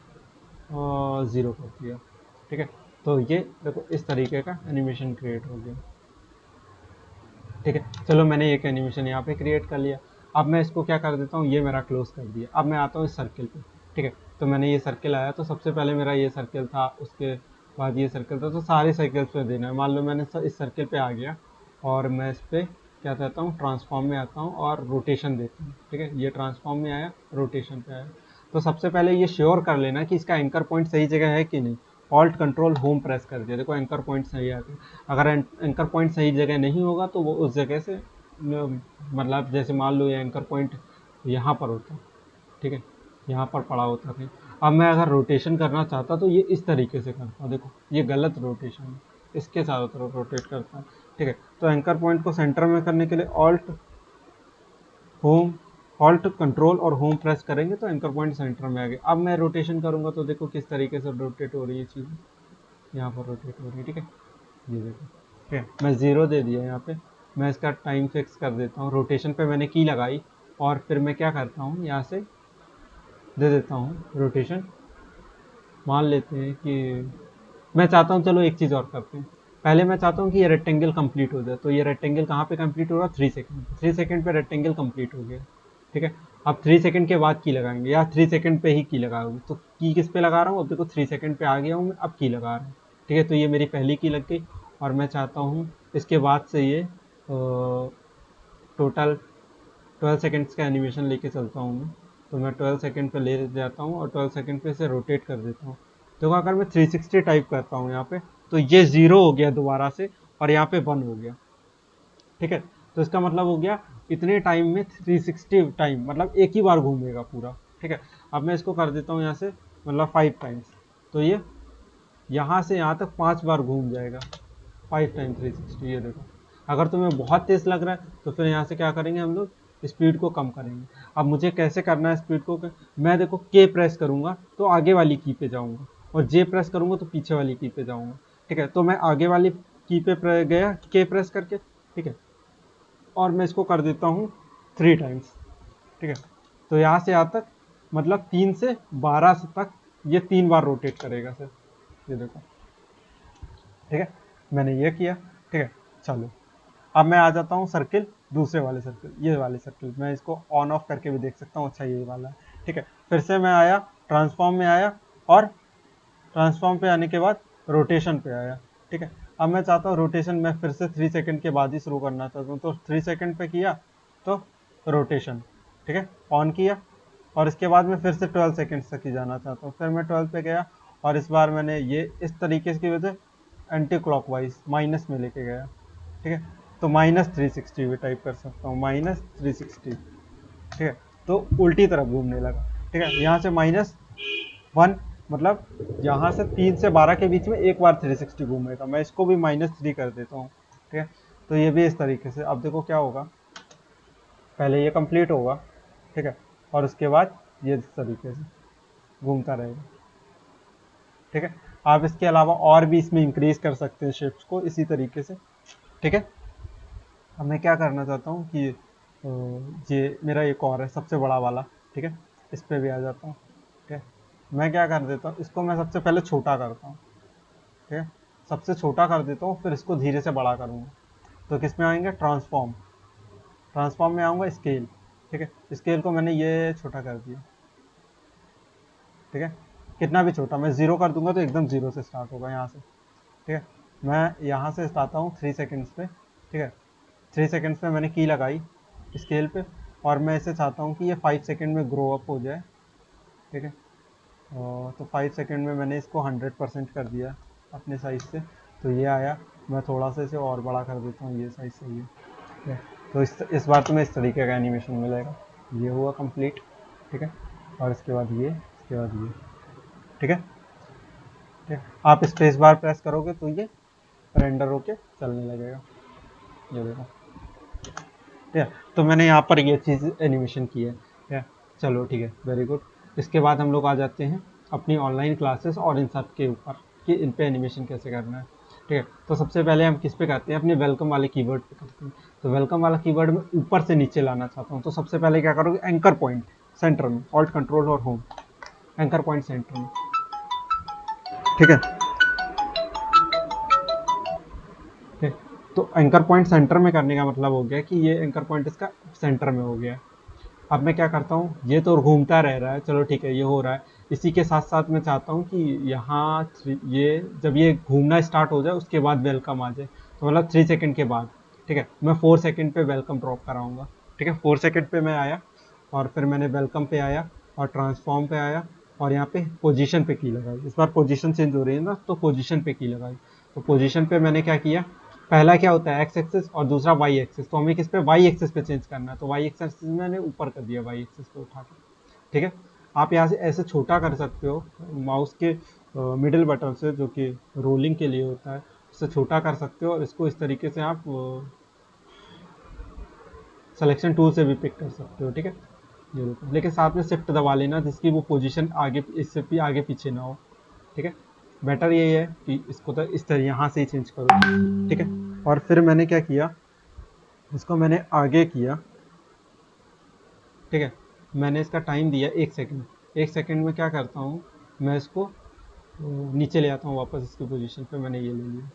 Speaker 1: 0 कर दिया, ठीक है, तो ये देखो इस तरीके का एनिमेशन क्रिएट हो गया, ठीक है, चलो मैंने एक एनिमेशन यहाँ पे क्रिएट कर लिया, अब मैं इसको क्या कर देता हूँ, ये मेरा क्लोज कर दिया, अब मैं आता हूँ इस सर्किल पे, ठीक है, तो मैंने ये सर्किल आया, तो सबसे पहले मेरा ये सर्किल था, उसके बाद ये सर्किल था, तो सारे सर्किल्स पे देना है, मान लो मैंने इस सर्किल पे आ गया और मैं इस पर क्या कहता हूँ, ट्रांसफॉर्म में आता हूँ और रोटेशन देता हूँ, ठीक है, ये ट्रांसफॉर्म में आया, रोटेशन पे आया, तो सबसे पहले ये श्योर कर लेना कि इसका एंकर पॉइंट सही जगह है कि नहीं, ऑल्ट कंट्रोल होम प्रेस कर दिया, देखो एंकर पॉइंट सही आ गया, अगर एंकर पॉइंट सही जगह नहीं होगा तो वो उस जगह से मतलब जैसे मान लो ये एंकर पॉइंट यहाँ पर होता, ठीक है, यहाँ पर पड़ा होता कहीं, अब मैं अगर रोटेशन करना चाहता तो ये इस तरीके से करता, देखो ये गलत रोटेशन है, इसके चारों तरफ रोटेट करता है, ठीक है, तो एंकर पॉइंट को सेंटर में करने के लिए होम ऑल्ट कंट्रोल और होम प्रेस करेंगे तो एंकर पॉइंट सेंटर में आ गया, अब मैं रोटेशन करूँगा तो देखो किस तरीके से रोटेट हो रही है चीज़, यहाँ पर रोटेट हो रही है, ठीक है, ये देखो, ठीक है, मैं 0 दे दिया यहाँ पे, मैं इसका टाइम फिक्स कर देता हूँ, रोटेशन पे मैंने की लगाई और फिर मैं क्या करता हूँ, यहाँ से दे देता हूँ रोटेशन, मान लेते हैं कि मैं चाहता हूँ, चलो एक चीज़ और करते हैं, पहले मैं चाहता हूँ कि ये रेक्टेंगल कंप्लीट हो जाए, तो ये रेक्टेंगल कहाँ पे कंप्लीट हो रहा है, 3 सेकंड, 3 सेकंड पे रेक्टेंगल कंप्लीट हो गया, ठीक है, अब 3 सेकंड के बाद की लगाएंगे या 3 सेकंड पे ही की लगाओगे, तो की किस पे लगा रहा हूँ, अब देखो 3 सेकंड पे आ गया हूँ मैं, अब की लगा रहा हूँ, ठीक है, तो ये मेरी पहली की लग गई, और मैं चाहता हूँ इसके बाद से ये टोटल 12 सेकेंड्स का एनिमेशन लेके चलता हूँ मैं, तो मैं 12 सेकेंड पे ले जाता हूँ और 12 सेकेंड पे इसे रोटेट कर देता हूँ, देखो अगर मैं 360 टाइप करता हूँ यहाँ पे, तो ये 0 हो गया दोबारा से और यहाँ पे 1 हो गया, ठीक है, तो इसका मतलब हो गया इतने टाइम में 360 टाइम, मतलब एक ही बार घूमेगा पूरा, ठीक है, अब मैं इसको कर देता हूँ यहाँ से मतलब 5 टाइम्स, तो ये यहाँ से यहाँ तक 5 बार घूम जाएगा, 5 टाइम 360, ये देखो, अगर तुम्हें बहुत तेज लग रहा है तो फिर यहाँ से क्या करेंगे हम लोग, स्पीड को कम करेंगे। अब मुझे कैसे करना है स्पीड को, मैं देखो के प्रेस करूंगा तो आगे वाली की पे जाऊंगा, और जे प्रेस करूंगा तो पीछे वाली की पे जाऊंगा। ठीक है, तो मैं आगे वाली की पे गया के प्रेस करके। ठीक है, और मैं इसको कर देता हूँ 3 टाइम्स। ठीक है, तो यहाँ से यहाँ तक मतलब 3 से 12 से तक ये 3 बार रोटेट करेगा सर। ये देखो, ठीक है, मैंने ये किया। ठीक है, चलो अब मैं आ जाता हूँ सर्किल, दूसरे वाले सर्किल, ये वाले सर्किल, मैं इसको ऑन ऑफ करके भी देख सकता हूँ। अच्छा, ये वाला है। ठीक है, फिर से मैं आया, ट्रांसफॉर्म में आया, और ट्रांसफॉर्म पे आने के बाद रोटेशन पे आया। ठीक है, अब मैं चाहता हूँ रोटेशन मैं फिर से 3 सेकंड के बाद ही शुरू करना चाहता हूँ, तो 3 सेकंड पे किया तो रोटेशन। ठीक है, ऑन किया, और इसके बाद मैं फिर से 12 सेकंड्स तक ही जाना चाहता हूँ। फिर मैं 12 पे गया, और इस बार मैंने ये इस तरीके की वजह एंटी क्लॉकवाइज माइनस में लेके गया। ठीक है, तो -360 भी टाइप कर सकता हूँ, -360। ठीक है, तो उल्टी तरफ घूमने लगा। ठीक है, यहाँ से -1, मतलब यहाँ से 3 से 12 के बीच में एक बार 360 घूमेगा। मैं इसको भी -3 कर देता हूँ। ठीक है, तो ये भी इस तरीके से। अब देखो क्या होगा, पहले ये कंप्लीट होगा। ठीक है, और उसके बाद ये इस तरीके से घूमता रहेगा। ठीक है, आप इसके अलावा और भी इसमें इंक्रीज कर सकते हैं शिफ्ट को इसी तरीके से। ठीक है, अब मैं क्या करना चाहता हूँ कि ये मेरा एक और है सबसे बड़ा वाला। ठीक है, इस पर भी आ जाता हूँ। ठीक है, मैं क्या कर देता हूँ, इसको मैं सबसे पहले छोटा करता हूँ। ठीक है, सबसे छोटा कर देता हूँ, फिर इसको धीरे से बड़ा करूँगा। तो किस में आएंगे, ट्रांसफॉर्म, ट्रांसफॉर्म में आऊँगा स्केल। ठीक है, स्केल को मैंने ये छोटा कर दिया। ठीक है, कितना भी छोटा, मैं 0 कर दूंगा तो एकदम 0 से स्टार्ट होगा यहाँ से। ठीक है, मैं यहाँ से आता हूँ 3 सेकेंड्स पे। ठीक है, 3 सेकेंड्स पे मैंने की लगाई स्केल पे, और मैं इसे चाहता हूँ कि ये 5 सेकेंड में ग्रो अप हो जाए। ठीक है, तो 5 सेकेंड में मैंने इसको 100% कर दिया अपने साइज से। तो ये आया, मैं थोड़ा सा इसे और बड़ा कर देता हूँ, ये साइज सही है। ठीक है, तो इस बार तुम्हें इस तरीके का एनिमेशन मिलेगा। ये हुआ कंप्लीट। ठीक है, और इसके बाद ये, इसके बाद ये। ठीक है, ठीक है, आप स्पेस बार प्रेस करोगे तो ये रेंडर होके चलने लगेगा। ये देखो, ठीक है, तो मैंने यहाँ पर ये चीज़ एनिमेशन की है। ठीक है, चलो ठीक है, वेरी गुड। इसके बाद हम लोग आ जाते हैं अपनी ऑनलाइन क्लासेस और इन सब के ऊपर कि इन पे एनिमेशन कैसे करना है। ठीक है, तो सबसे पहले हम किस पे करते हैं, अपने वेलकम वाले कीवर्ड पे करते हैं। तो वेलकम वाला कीवर्ड में ऊपर से नीचे लाना चाहता हूँ, तो सबसे पहले क्या करोगे, एंकर पॉइंट सेंटर में, ऑल्ट कंट्रोल और होम, एंकर पॉइंट सेंटर में। ठीक है, ठीक, तो एंकर पॉइंट सेंटर में करने का मतलब हो गया कि ये एंकर पॉइंट इसका सेंटर में हो गया। अब मैं क्या करता हूँ, ये तो घूमता रह रहा है, चलो ठीक है, ये हो रहा है। इसी के साथ साथ मैं चाहता हूँ कि यहाँ ये जब ये घूमना स्टार्ट हो जाए उसके बाद वेलकम आ जाए, तो मतलब 3 सेकंड के बाद। ठीक है, मैं 4 सेकंड पे वेलकम ड्रॉप कराऊंगा। ठीक है, 4 सेकंड पे मैं आया, और फिर मैंने वेलकम पे आया, और ट्रांसफॉर्म पे आया, और यहाँ पे पोजीशन पे की लगाई। इस बार पोजीशन चेंज हो रही है ना, तो पोजीशन पे की लगाई। तो पोजीशन पे मैंने क्या किया, पहला क्या होता है एक्स एक्सिस, और दूसरा वाई एक्सिस, तो हमें किस पे, वाई एक्सिस पे चेंज करना है, तो वाई एक्सिस मैंने ऊपर कर दिया, वाई एक्सिस पे उठा के। ठीक है, आप यहाँ से ऐसे छोटा कर सकते हो माउस के मिडिल बटन से, जो कि रोलिंग के लिए होता है, उससे छोटा कर सकते हो, और इसको इस तरीके से आप सिलेक्शन टूल से भी पिक कर सकते हो। ठीक है, ये देखो, लेकिन साथ में शिफ्ट दबा लेना जिसकी वो पोजीशन आगे, इससे भी आगे पीछे ना हो। ठीक है, बेटर यही है कि इसको तो इस तरह यहाँ से ही चेंज करो। ठीक है, और फिर मैंने क्या किया, इसको मैंने आगे किया। ठीक है, मैंने इसका टाइम दिया 1 सेकंड। 1 सेकंड में क्या करता हूँ, मैं इसको नीचे ले आता हूँ वापस इसकी पोजीशन पे, मैंने ये ले लिया।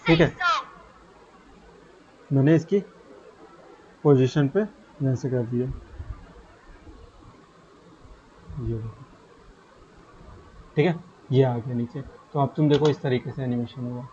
Speaker 1: ठीक है, मैंने इसकी पोजीशन पे ऐसे कर दिया, ये देखो। ठीक है, ये आ गया नीचे। तो अब तुम देखो इस तरीके से एनिमेशन हुआ,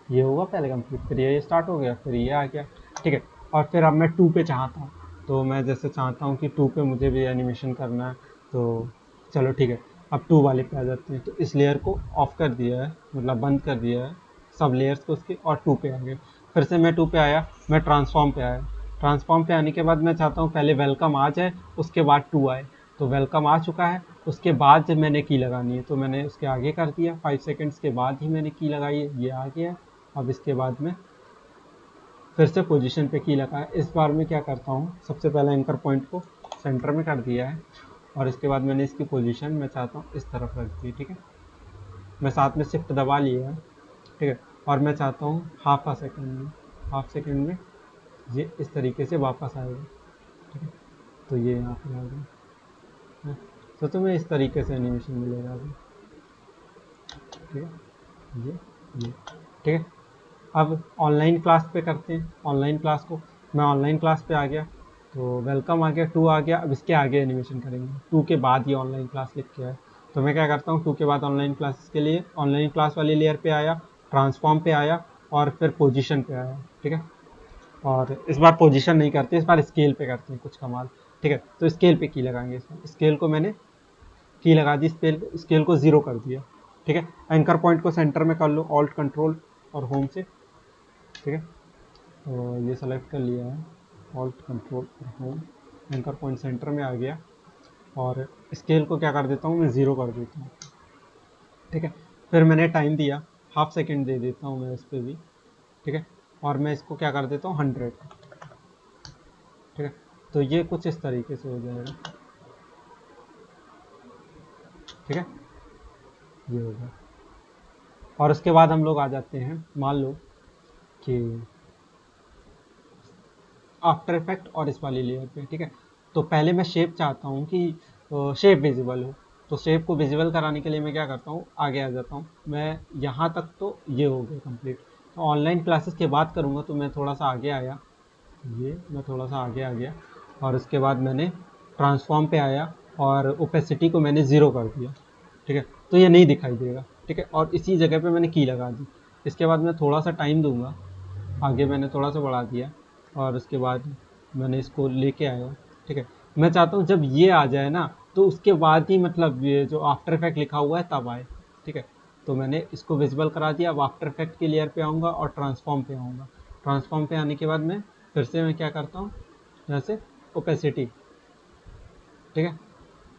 Speaker 1: ये होगा पहले कंप्लीट, फिर ये स्टार्ट हो गया, फिर ये आ गया। ठीक है, और फिर अब मैं 2 पे चाहता हूँ, तो मैं जैसे चाहता हूँ कि 2 पे मुझे भी एनिमेशन करना है, तो चलो ठीक है, अब 2 वाले पे आ जाते हैं। तो इस लेयर को ऑफ कर दिया है, मतलब बंद कर दिया है सब लेयर्स को उसके, और 2 पे आ गए। फिर से मैं 2 पे आया, मैं ट्रांसफॉर्म पे आया। ट्रांसफॉर्म पे आने के बाद मैं चाहता हूँ पहले वेलकम आ जाए, उसके बाद 2 आए। तो वेलकम आ चुका है, उसके बाद जब मैंने की लगानी है, तो मैंने उसके आगे कर दिया, 5 सेकंड्स के बाद ही मैंने की लगाई है, ये आ गया। अब इसके बाद में फिर से पोजीशन पे की लगा है। इस बार मैं क्या करता हूँ, सबसे पहले एंकर पॉइंट को सेंटर में कर दिया है और इसके बाद मैंने इसकी पोजीशन मैं चाहता हूँ इस तरफ रख दी। ठीक है, मैं साथ में शिफ्ट दबा लिया है। ठीक है, और मैं चाहता हूँ हाफ सेकेंड में ये इस तरीके से वापस आएगा। ठीक है, तो ये यहाँ पर आ गया। तो तुम्हें इस तरीके से एनिमेशन मिलेगा अभी। ठीक है, ये ठीक है। अब ऑनलाइन क्लास पे करते हैं। ऑनलाइन क्लास को मैं ऑनलाइन क्लास पे आ गया, तो वेलकम आ गया, 2 आ गया। अब इसके आगे एनिमेशन करेंगे, 2 के बाद ये ऑनलाइन क्लास लिख के आया। तो मैं क्या करता हूँ, 2 के बाद ऑनलाइन क्लास के लिए ऑनलाइन क्लास वाली लेयर पे आया, ट्रांसफॉर्म पे आया और फिर पोजीशन पे आया। ठीक है, और इस बार पोजीशन नहीं करते, इस बार स्केल पे करते हैं कुछ कमाल। ठीक है, तो स्केल पे की लगाएंगे। इसमें स्केल को मैंने की लगा दी, स्केल को 0 कर दिया। ठीक है, एंकर पॉइंट को सेंटर में कर लो, ऑल्ट कंट्रोल और होम से। ठीक है, तो ये सेलेक्ट कर लिया है, ऑल्ट कंट्रोल और होम। एंकर पॉइंट सेंटर में आ गया और स्केल को क्या कर देता हूँ मैं, 0 कर देता हूँ। ठीक है, फिर मैंने टाइम दिया, हाफ सेकेंड दे देता हूँ मैं इस पर भी। ठीक है, और मैं इसको क्या कर देता हूँ 100। ठीक है, तो ये कुछ इस तरीके से हो जाएगा। ठीक है, ये हो गया। और उसके बाद हम लोग आ जाते हैं, मान लो कि आफ्टर इफेक्ट और इस वाली लेयर पे। ठीक है, तो पहले मैं शेप चाहता हूँ कि शेप विजिबल हो। तो शेप को विजिबल कराने के लिए मैं क्या करता हूँ, आगे आ जाता हूँ। मैं यहाँ तक तो ये हो गया कंप्लीट। तो ऑनलाइन क्लासेस के बाद करूँगा, तो मैं थोड़ा सा आगे आया, ये मैं थोड़ा सा आगे आ गया और उसके बाद मैंने ट्रांसफॉर्म पे आया और ओपेसिटी को मैंने 0 कर दिया। ठीक है, तो ये नहीं दिखाई देगा। ठीक है, और इसी जगह पे मैंने की लगा दी। इसके बाद मैं थोड़ा सा टाइम दूंगा, आगे मैंने थोड़ा सा बढ़ा दिया और उसके बाद मैंने इसको लेके आया। ठीक है, मैं चाहता हूँ जब ये आ जाए ना, तो उसके बाद ही मतलब ये जो आफ्टर इफेक्ट लिखा हुआ है तब आए। ठीक है, तो मैंने इसको विजिबल करा दिया। अब आफ्टर इफेक्ट की लेयर पे आऊँगा और ट्रांसफॉर्म पे आऊँगा। ट्रांसफॉर्म पे आने के बाद मैं फिर से मैं क्या करता हूँ, यहाँ से ओपेसिटी। ठीक है,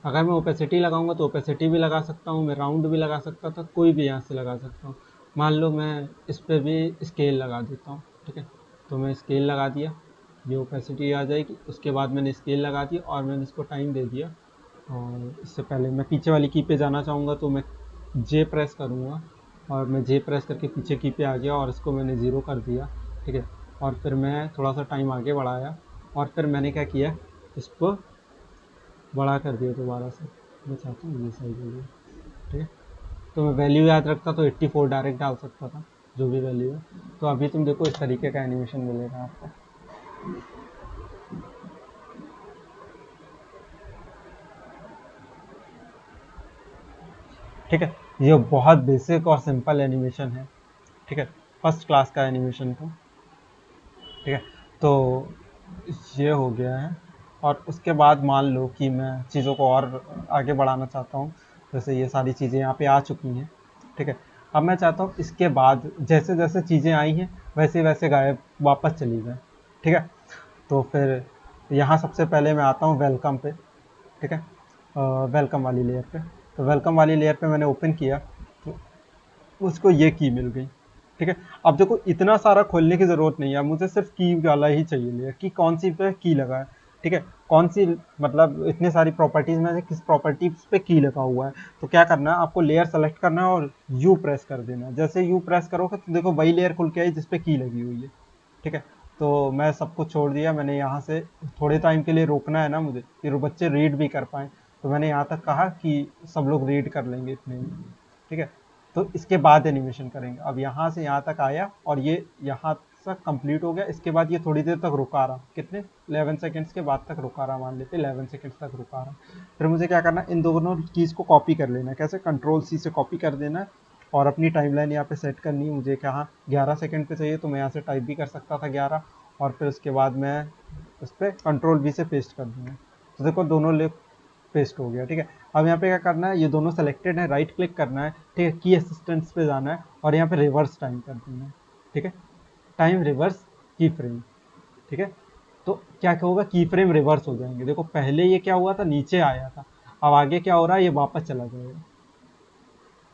Speaker 1: अगर मैं ओपेसिटी लगाऊंगा तो ओपेसिटी भी लगा सकता हूँ, मैं राउंड भी लगा सकता था, कोई भी यहाँ से लगा सकता हूँ। मान लो मैं इस पर भी स्केल लगा देता हूँ। ठीक है, तो मैं स्केल लगा दिया, ये ओपेसिटी आ जाएगी। उसके बाद मैंने स्केल लगा दिया और मैंने इसको टाइम दे दिया। और इससे पहले मैं पीछे वाली की पे जाना चाहूँगा, तो मैं जे प्रेस करूँगा और मैं जे प्रेस करके पीछे की पे आ गया और इसको मैंने 0 कर दिया। ठीक है, और फिर मैं थोड़ा सा टाइम आगे बढ़ाया और फिर मैंने क्या किया, इसको बड़ा कर दिया दोबारा से। मैं चाहता हूँ ये सही हो गया। ठीक है, तो मैं वैल्यू याद रखता तो 84 डायरेक्ट डाल सकता था, जो भी वैल्यू है। तो अभी तुम देखो इस तरीके का एनिमेशन मिलेगा आपको। ठीक है, ये बहुत बेसिक और सिंपल एनिमेशन है। ठीक है, फर्स्ट क्लास का एनिमेशन था। ठीक है, तो ये हो गया है। और उसके बाद मान लो कि मैं चीज़ों को और आगे बढ़ाना चाहता हूँ। जैसे ये सारी चीज़ें यहाँ पे आ चुकी हैं। ठीक है, अब मैं चाहता हूँ इसके बाद जैसे जैसे चीज़ें आई हैं वैसे वैसे गायब वापस चली जाए। ठीक है, तो फिर यहाँ सबसे पहले मैं आता हूँ वेलकम पे। ठीक है, वेलकम वाली लेयर पे। तो वेलकम वाली लेयर पे मैंने ओपन किया तो उसको ये की मिल गई। ठीक है, अब देखो इतना सारा खोलने की ज़रूरत नहीं है, मुझे सिर्फ की वाला ही चाहिए लेयर की, कौन सी पे की लगा है। ठीक है, कौन सी मतलब इतनी सारी प्रॉपर्टीज़ में से किस प्रॉपर्टीज पे की लगा हुआ है। तो क्या करना है, आपको लेयर सेलेक्ट करना है और यू प्रेस कर देना है। जैसे यू प्रेस करोगे तो देखो वही लेयर खुल के आई जिस पे की लगी हुई है। ठीक है, तो मैं सब कुछ छोड़ दिया। मैंने यहाँ से थोड़े टाइम के लिए रोकना है ना मुझे, कि बच्चे रीड भी कर पाएँ। तो मैंने यहाँ तक कहा कि सब लोग रीड कर लेंगे इतने में। ठीक है, तो इसके बाद एनिमेशन करेंगे। अब यहाँ से यहाँ तक आया और ये यहाँ तक कंप्लीट हो गया। इसके बाद ये थोड़ी देर तक रुका रहा, कितने 11 सेकेंड्स के बाद तक रुका रहा, मान लेते 11 सेकेंड्स तक रुका रहा। फिर मुझे क्या करना है, इन दोनों कीज़ को कॉपी कर लेना है। कैसे, कंट्रोल सी से कॉपी कर देना है और अपनी टाइमलाइन यहाँ पे सेट करनी है। मुझे कहाँ 11 सेकेंड पे चाहिए, तो मैं यहाँ से टाइप भी कर सकता था 11, और फिर उसके बाद मैं उस पर कंट्रोल वी से पेस्ट कर दूँगा। तो देखो दोनों ले पेस्ट हो गया। ठीक है, अब यहाँ पे क्या करना है, ये दोनों सेलेक्टेड है, राइट क्लिक करना है। ठीक है, की असिस्टेंट्स पे जाना है और यहाँ पे रिवर्स टाइम कर देना है। ठीक है, टाइम रिवर्स की फ्रेम। ठीक है, तो क्या होगा, की फ्रेम रिवर्स हो जाएंगे। देखो पहले ये क्या हुआ था, नीचे आया था, अब आगे क्या हो रहा है, ये वापस चला जाएगा।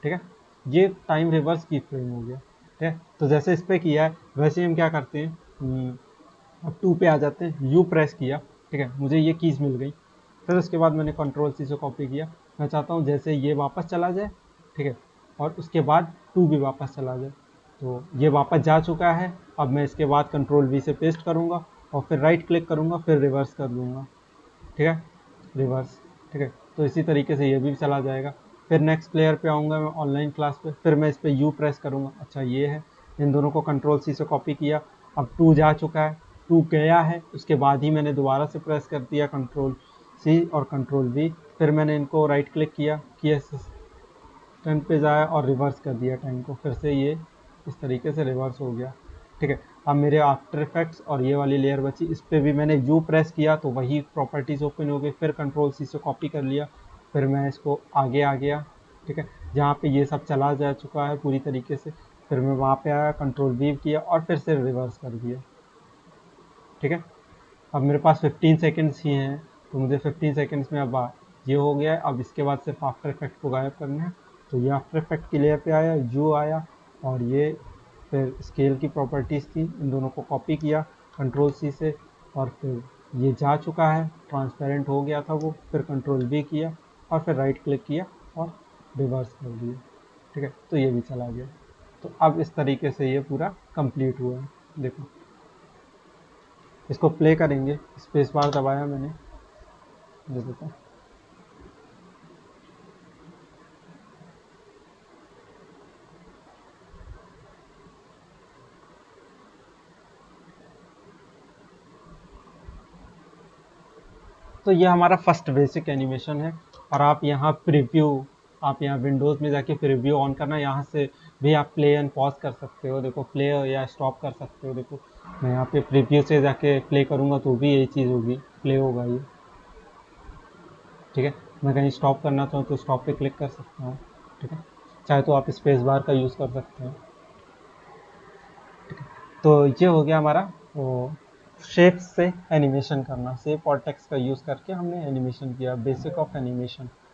Speaker 1: ठीक है, ये टाइम रिवर्स की फ्रेम हो गया। ठीक है, तो जैसे इस पर किया है वैसे ही हम क्या करते हैं, अब 2 पे आ जाते हैं, यू प्रेस किया, ठीक है, मुझे ये कीज़ मिल गई। फिर उसके बाद मैंने कंट्रोल सी से कॉपी किया। मैं चाहता हूँ जैसे ये वापस चला जाए, ठीक है, और उसके बाद 2 भी वापस चला जाए। तो ये वापस जा चुका है। अब मैं इसके बाद कंट्रोल वी से पेस्ट करूँगा और फिर राइट क्लिक करूँगा, फिर रिवर्स कर दूँगा, ठीक है, रिवर्स, ठीक है। तो इसी तरीके से ये भी चला जाएगा। फिर नेक्स्ट प्लेयर पे आऊँगा मैं ऑनलाइन क्लास पे, फिर मैं इस पे यू प्रेस करूँगा। अच्छा ये है, इन दोनों को कंट्रोल सी से कॉपी किया। अब 2 जा चुका है, 2 गया है, उसके बाद ही मैंने दोबारा से प्रेस कर दिया कंट्रोल सी और कंट्रोल वी। फिर मैंने इनको राइट क्लिक किया कि 10 पे जाए और रिवर्स कर दिया टाइम को। फिर से ये इस तरीके से रिवर्स हो गया, ठीक है। अब मेरे आफ्टर इफेक्ट्स और ये वाली लेयर बची, इस पर भी मैंने यू प्रेस किया तो वही प्रॉपर्टीज़ ओपन हो गई। फिर कंट्रोल सी से कॉपी कर लिया, फिर मैं इसको आगे आ गया, ठीक है, जहाँ पे ये सब चला जा चुका है पूरी तरीके से। फिर मैं वहाँ पे आया, कंट्रोल वी किया और फिर से रिवर्स कर दिया, ठीक है। अब मेरे पास 15 सेकेंड्स ही हैं, तो मुझे 15 सेकेंड्स में अब ये हो गया है। अब इसके बाद सिर्फ आफ्टर इफेक्ट को गायब करना है। तो ये आफ्टर इफेक्ट की लेयर पे आया, जो आया, और ये फिर स्केल की प्रॉपर्टीज़ थी, इन दोनों को कॉपी किया कंट्रोल सी से, और फिर ये जा चुका है, ट्रांसपेरेंट हो गया था वो। फिर कंट्रोल वी किया और फिर राइट क्लिक किया और रिवर्स कर दिया, ठीक है, तो ये भी चला गया। तो अब इस तरीके से ये पूरा कंप्लीट हुआ है। देखो, इसको प्ले करेंगे, स्पेस बार दबाया मैंने, दे देता हूँ। तो ये हमारा फर्स्ट बेसिक एनिमेशन है। और आप यहाँ प्रीव्यू, आप यहाँ विंडोज़ में जाके प्रीव्यू ऑन करना, यहाँ से भी आप प्ले एंड पॉज कर सकते हो। देखो, प्ले या स्टॉप कर सकते हो। देखो, मैं यहाँ पे प्रीव्यू से जाके प्ले करूँगा तो भी यही चीज़ होगी, प्ले होगा ये, ठीक है। मैं कहीं स्टॉप करना चाहूँ तो स्टॉप पे क्लिक कर सकता हूँ, ठीक है। चाहे तो आप स्पेस बार का यूज़ कर सकते हो। तो ये हो गया हमारा वो शेप्स से एनिमेशन करना। शेप और टेक्स्ट का यूज़ करके हमने एनिमेशन किया, बेसिक ऑफ एनिमेशन।